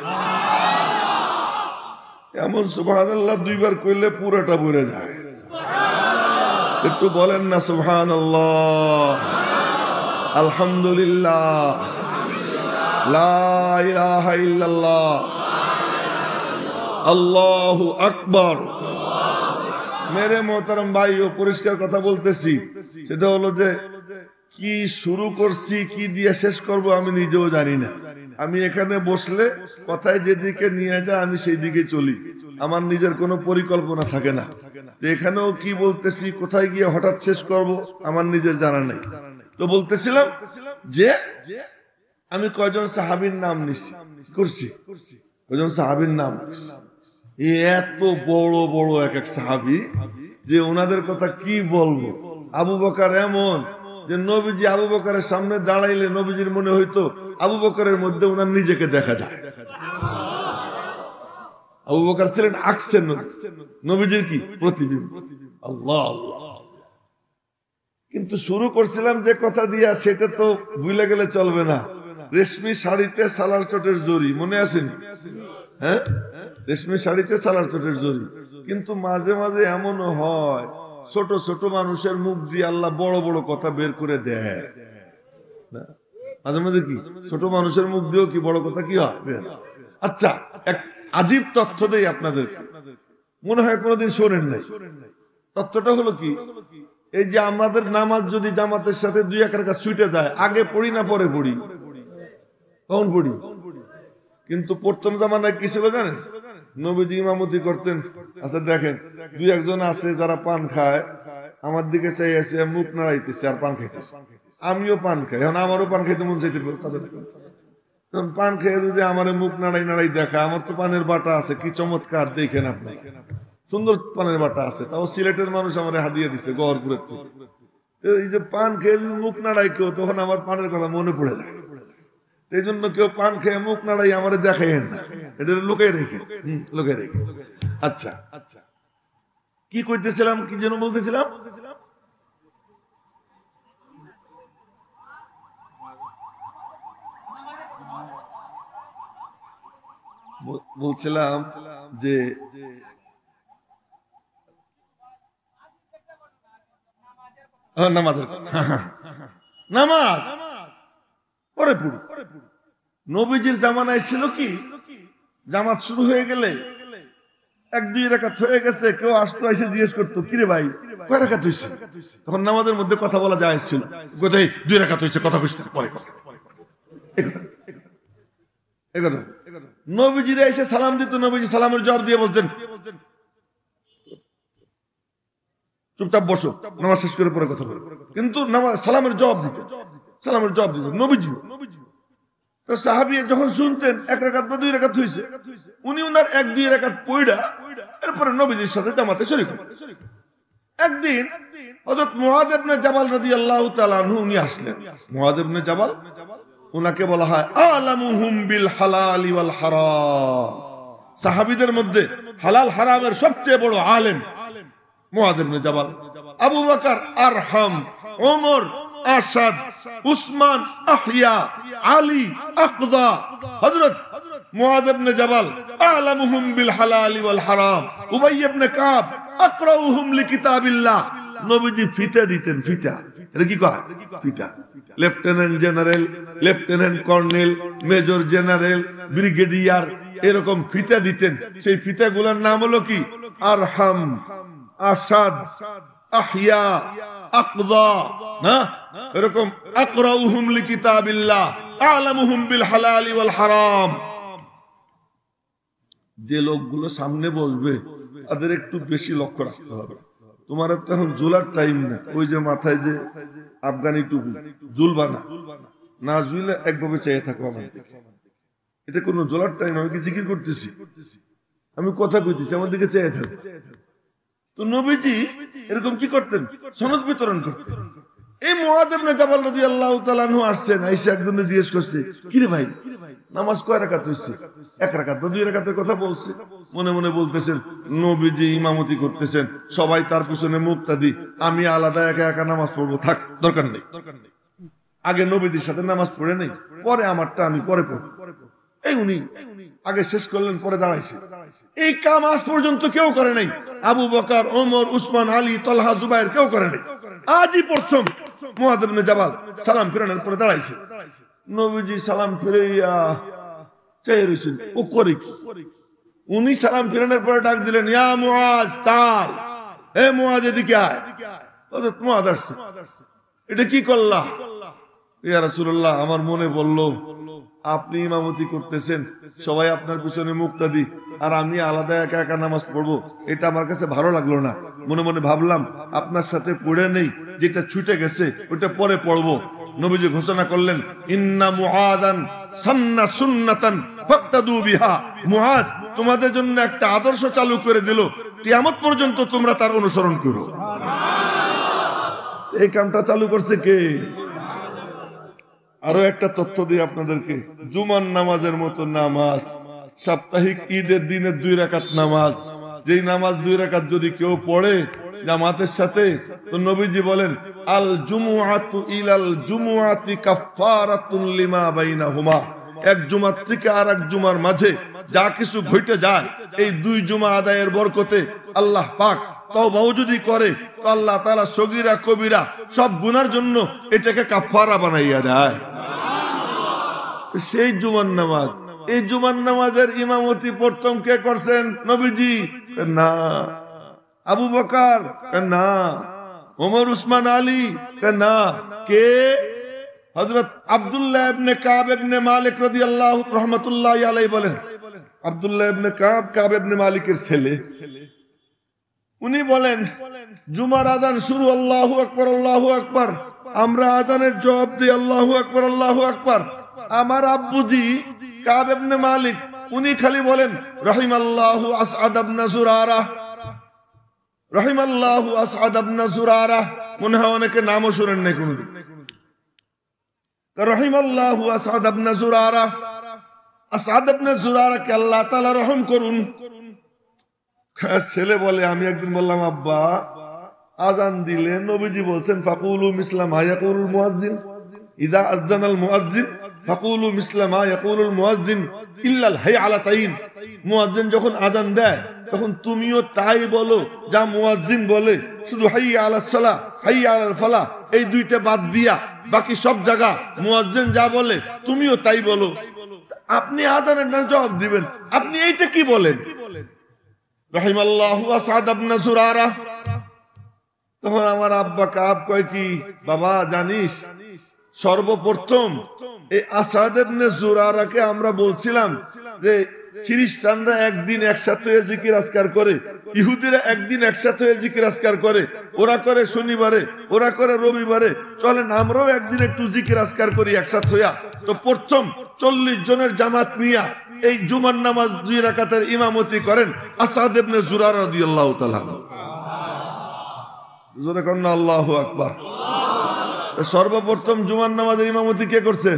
এমন সুবহানাল্লাহ 2 বার কইলে পুরোটা ভরে যায়। একটু বলেন না সুবহানাল্লাহ, আলহামদুলিল্লাহ, লা ইলাহা ইল্লাল্লাহ, আল্লাহু আকবার। মেরে মোহতারাম ভাইও পরিষ্কার কথা বলতেছি, সেটা হলো যে কি শুরু করছি, কি দিয়ে শেষ করব আমি নিজেও জানি না। আমি এখানে বসলে কথায় যেদিকে নিয়ে যায় আমি সেই দিকে চলি, আমার নিজের কোনো পরিকল্পনা থাকে না। এখানেও কি বলতেছি, কোথায় গিয়ে হঠাৎ শেষ করব আমার নিজের জানা নেই। তো বলতেছিলাম যে আমি কয়জন সাহাবীর নাম নিছি করছি, কয়জন সাহাবীর নাম, এত বড় বড় এক এক সাহাবী যে ওনাদের কথা কি বলবো। আবু বকর এমন যে নবীজি আবু বকরের সামনে দাঁড়াইলে নবীজির মনে হইতো আবু বকরের মধ্যে ওনার নিজেকে দেখা যায়। আবু বকর ছিলেন আকসের নবীজির কি প্রতিবিম্ব। আল্লাহ আল্লাহ। কিন্তু শুরু করছিলাম যে কথা দিয়া, সেটা তো ভুলে গেলে চলবে না। রেশমি শাড়িতে সালার চটের জরি, মনে আসেনি? হ্যাঁ, রেশমি শাড়িতে সালার চটের জরি। কিন্তু মাঝে মাঝে এমনও হয় ছোট ছোট মানুষের মুখ দিয়ে আল্লাহ বড় বড় কথা বের করে দেয়। মাঝে মাঝে কি ছোট মানুষের মুখ দিয়েও কি বড় কথা কি হয়। আচ্ছা, এক আজীব তথ্য দেই আপনাদের, মনে হয় কোনোদিন শোনেন নাই। তথ্যটা হলো কি, এই যে আমাদের নামাজ যদি জামাতের সাথে 2-1 রাকাত ছুটে যায়, আগে পড়ি না পরে পড়ি? কখন পড়ি? কিন্তু প্রথম জামানায় কি ছিল জানেন? নবীজি ইমামতি করতেন। আচ্ছা দেখেন, 2-1 জন আছে যারা পান খায়, আমার দিকে চাই আছে, মুখ নাড়াইতেছে আর পান খাইতেছে। আমিও পান খাই, এখন আমারও পান খাইতে মন চাইতে, পান খেয়ে যদি আমার মুখ নাড়াই নাড়াই দেখা, আমার তো পানের বাটা আছে, কি চমৎকার দেখেন আপনি, সুন্দর পানের বাটা আছে, তাও সিলেটের মানুষ আমার হাদিয়ে দিছে গহরপুরের থেকে। এই যে পান খেয়ে যদি মুখ নাড়াই কেউ, তখন আমার পানের কথা মনে পড়ে যায়। এই জন্য কেউ পান খেয়ে মুখ নাড়াই আমার দেখাইেন না, এটা লোকে রেখে, লোকে রেখে। আচ্ছা আচ্ছা, কি করতেছিলাম, কি যেন বলতেছিলাম? বলছিলাম যে নামাজ পরে পড়ি। নবীজির জামানায় ছিল কি, জামাত শুরু হয়ে গেলে 1-2 রাকাত হয়ে গেছে, কেউ আসতো এসে জিজ্ঞেস করতো, কিরে ভাই কয় রাকাত হয়েছে? তখন নামাজের মধ্যে কথা বলা যায় ছিল, কোথায় 2 রাকাত হয়েছে, কথা কইছে পরে কথা। নবীজিরা এসে সালাম দিত, নবীজি সালামের জবাব দিয়ে বলতেন চুপচাপ বসো, নামাজ শেষ করে পরে কথা বলো। কিন্তু নামাজ সালামের জবাব দিত, সালামের জবাব দিত নবীজি। তো সাহাবী যখন শুনতেন 1 রাকাত বা 2 রাকাত হয়েছে, উনি ওনার 1-2 রাকাত পড়া এরপরে নবীজির সাথে জামাতে শরীক হতেন। একদিন হযরত মুআয ইবনে জাবাল রাদিয়াল্লাহু তাআলা আনহু উনি আসলেন। মুআয ইবনে জাবাল, উনাকে বলা হয় আলামুহুম বিল হালালি ওয়াল হারাম, সাহাবীদের মধ্যে হালাল হারামের সবচেয়ে বড় আলেম মুআয ইবনে জাবাল। আবু বকর আরহাম, ওমর আসাদ, উসমান আহিয়া, আলী আকদা, হযরত মুআয ইবনে জাবাল আলামুহুম বিল হালালি ওয়াল হারাম, উবাই ইবনে কাব আকরাউহুম লিকিতাবিল্লাহ। নবীজি ফিতা দিতেন, ফিতা, এটা কি কয়? ফিতা। Lieutenant general, lieutenant colonel, major general, brigadier, এরকম ফিতা দিতেন। সেই ফিতাগুলোর নাম হলো কি? আরহাম, আসাদ, আহিয়া, আকদা, না এরকম আকরাউহুম লিকিতাবিল্লাহ আ'লামুহুম বিল হালালি ওয়াল হারাম। যে লোকগুলো সামনে বসবে তাদের একটু বেশি লক্ষ্য রাখতে হবে। তোমার তো এখন জুলার টাইম না, ওই যে মাথায় যে আফগানি টুপি, জুলবা না, না জুইলে একভাবে চেয়ে থাকো আমার দিকে। এটা কোনো জোলার টাইম, আমি কি জিকির করতেছি, আমি কথা কইতেছি, আমার দিকে চেয়ে থাকো। তো নবীজি এরকম কি করতেন? সনদ বিতরণ করতেন। এই মুআয ইবনে জাবাল রাদিয়াল্লাহু তাআলা আনহু আসছেন, আয়েশা একজনে জিজ্ঞেস করছে, কি রে ভাই, নামাজ কয় রাকাত হইছে? এক রাকাত না দুই রাকাতের কথা বলছে। মনে মনে বলতেছেন, নবীজি ইমামতি করতেছেন, সবাই তার পিছনে মুক্তাদি, আমি আলাদা একা একা নামাজ পড়বো, থাক দরকার নেই। আগে নবীজির সাথে নামাজ পড়ে নেই, পরে আমারটা আমি পরে পড়বো। এই উনি আগে শেষ করলেন, পরে দাঁড়াইছে। এই কাম আজ পর্যন্ত কেউ করে নাই। আবু বকর, ওমর, উসমান, আলী, তলহা, জুবাইর কেউ করে নাই। আজই প্রথম মুআয ইবনে জাবাল সালাম ফিরানোর পরে দাঁড়াইছে। নবীজি সালাম ফিরাইয়া চেয়ে রইছেন, ও করে কি? উনি সালাম ফিরানোর পরে ডাক দিলেন, ইয়া মুআয তাল, হে মুআয এদিকে আয়। হযরত মুআয আসছে। এটা কি করলা? ইয়া রাসূলুল্লাহ, আমার মনে পড়লো আপনি ইমামতি করতেছেন, সবাই আপনার পিছনে মুক্তাদি, আর আমি আলাদা একা একা নামাজ পড়বো, এটা আমার কাছে ভালো লাগলো না। মনে মনে ভাবলাম আপনার সাথে পড়ে নেই, যেটা ছুটে গেছে ওটা পরে পড়বো। নবীজি ঘোষণা করলেন, ইন্না মুআযান সান্না সুন্নাতান ফাক্তাদু বিহা। মুআয তোমাদের জন্য একটা আদর্শ চালু করে দিল, কিয়ামত পর্যন্ত তোমরা তার অনুসরণ করো। এই কামটা চালু করছে কে? আরো একটা তথ্য দিই আপনাদেরকে, জুমার নামাজের মতো নামাজ, সাপ্তাহিক ঈদের দিনের 2 রাকাত নামাজ, যেই নামাজ 2 রাকাত যদি কেউ পড়ে জামাতের সাথে, তো নবীজি বলেন, আল জুমুআতু ইলাল জুমুআতি কাফফারাতুন লিমা বাইনাহুমা। এক জুমার থেকে আর এক জুমার মাঝে যা কিছু ঘটে যায়, এই 2 জুমা আদায়ের বরকতে আল্লাহ পাক তওবাও যদি করে, তো আল্লাহ তাআলা সগীরা কবিরা সব গুনার জন্য এটাকে কাফফারা বানাইয়া দেয়। সেই জুমার নামাজ, এই জুমার নামাজের ইমামতি প্রথম কে করছেন? নবীজি না। আবু বকর না। ওমর, উসমান, আলী না। কে? হযরত আব্দুল্লাহ ইবনে কাব ইবনে মালিক রাদিয়াল্লাহু রাহমাতুল্লাহি আলাইহি বলেন, আব্দুল্লাহ ইবনে কাব, কাব ইবনে মালিকের ছেলে, উনি বলেন, জুমার আযান শুরু, আল্লাহু আকবার, আল্লাহু আকবার, আমরা আযানের জবাব দিই আল্লাহু আকবার, আল্লাহু আকবার। আমার আব্বুজি কাব ইবনে মালিক উনি খালি বলেন, রাহিমাল্লাহু আসআদ ইবনে জুরারা, রাহিমাল্লাহু আসআদ ইবনে জুরারা। মনে হয় অনেকে নামও শুনেন নাই কোনদিন। রাহিমাল্লাহু আসআদ ইবনে জুরারা, আসআদ ইবনে জুরারা কে আল্লাহ তাআলা রহম করুন। ছেলে বলে, আমি একদিন বললাম, আব্বা আযান দিলে নবীজি বলছেন, ফাকুলু মিসলা মা ইয়াকুলুল মুয়াজ্জিন, ইযা আযানাল মুয়াজ্জিন ফাকুলু মিসলা মা ইয়াকুলুল মুয়াজ্জিন ইল্লাল হাইয়ালাতাইন। মুয়াজ্জিন যখন আযান দেয় তখন তুমিও তাই বলো যা মুয়াজ্জিন বলে, শুধু হাইয়া আলাস সালাহ, হাইয়া আলাল ফালাহ, এই 2টা বাদ দিয়া বাকি সব জায়গা মুয়াজ্জিন যা বলে তুমিও তাই বলো। আপনি আযানের না জবাব দিবেন, আপনি এইটা কি বলেন? রাহিমাল্লাহু আসআদ ইবনে জুরারা। তখন আমার আব্বা কাব কয় কি, বাবা জানিস, সর্বপ্রথম এই আসাদ ইবনে জুরারাকে আমরা বলছিলাম যে খ্রিস্টানরা একদিন একসাথে হয়ে জিকির আজকার করে, ইহুদিরা একদিন একসাথে হয়ে জিকির আজকার করে, ওরা করে শনিবারে, ওরা করে রবিবারে, চলেন আমরাও একদিন একটু জিকির আজকার করি একসাথে হইয়া। তো প্রথম 40 জনের জামাত নিয়া এই জুমার নামাজ 2 রাকাতের ইমামতি করেন আসাদ ইবনে জুরারা রাদিয়াল্লাহু তাআলা। জোরে কোন আল্লাহু আকবার। সর্বপ্রথম জুমার নামাজের ইমামতি কে করছে?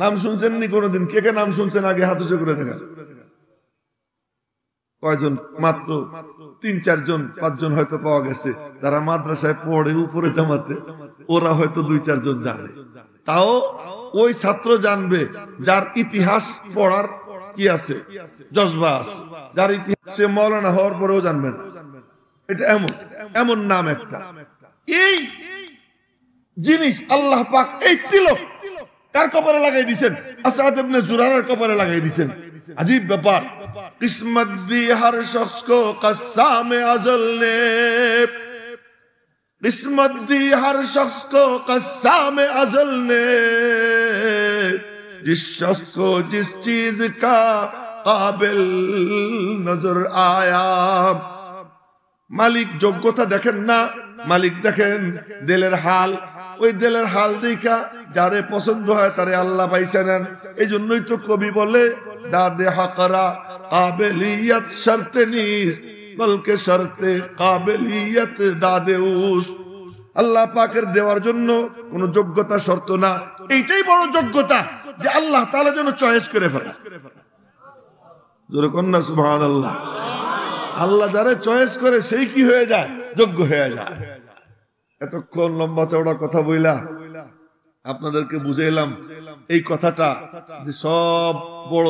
নাম শুনছেন নি কোনদিন? কে কে নাম শুনছেন আগে হাত উঁচু করে দেখান। কয়জন? মাত্র 3-4 জন, 5 জন হয়তো পাওয়া গেছে যারা মাদ্রাসায় পড়ে উপরে জামাতে, ওরা হয়তো 2-4 জন জানে। তাও ওই ছাত্র জানবে যার ইতিহাস পড়ার কি আছে, জজবা আছে, যার ইতিহাস সে মাওলানা হওয়ার পরেও জানবে না। এটা এমন এমন নাম একটা। এই জিনিস আল্লাহ পাক এই তিলক কার কপালে লাগাই দিয়েছেন? আসাদ ইবনে জুরারার কপালে লাগাই দিয়েছেন। अजीब ব্যাপার। किस्मत दी हर शख्स को कस्साम अज़ल ने, किस्मत दी हर शख्स को कस्साम अज़ल ने, जिस शख्स को जिस चीज का काबिल नजर आया। মালিক যোগ্যতা দেখেন না, মালিক দেখেন দিলের হাল। ওই দিলের হাল দেখা যারে পছন্দ হয় তারে আল্লাহ পাইছে নেন। এই জন্যই তো কবি বলে দাদে হাকরা কাবিলিয়ত শর্তে নিস, বলকে শর্তে কাবিলিয়ত দাদে উস। আল্লাহ পাকের দেওয়ার জন্য কোনো যোগ্যতা শর্ত না, এইটাই বড় যোগ্যতা যে আল্লাহ তাআলা যেন চয়েস করে ফেলে। জোরে কন্যা সুবহানাল্লাহ। আল্লাহ যারে চয়েস করে সেই কি হয়ে যায়? যোগ্য হয়ে যায়। এতক্ষণ লম্বা চওড়া কথা বইলা আপনাদেরকে বুঝাইলাম এই কথাটা যে সব বড়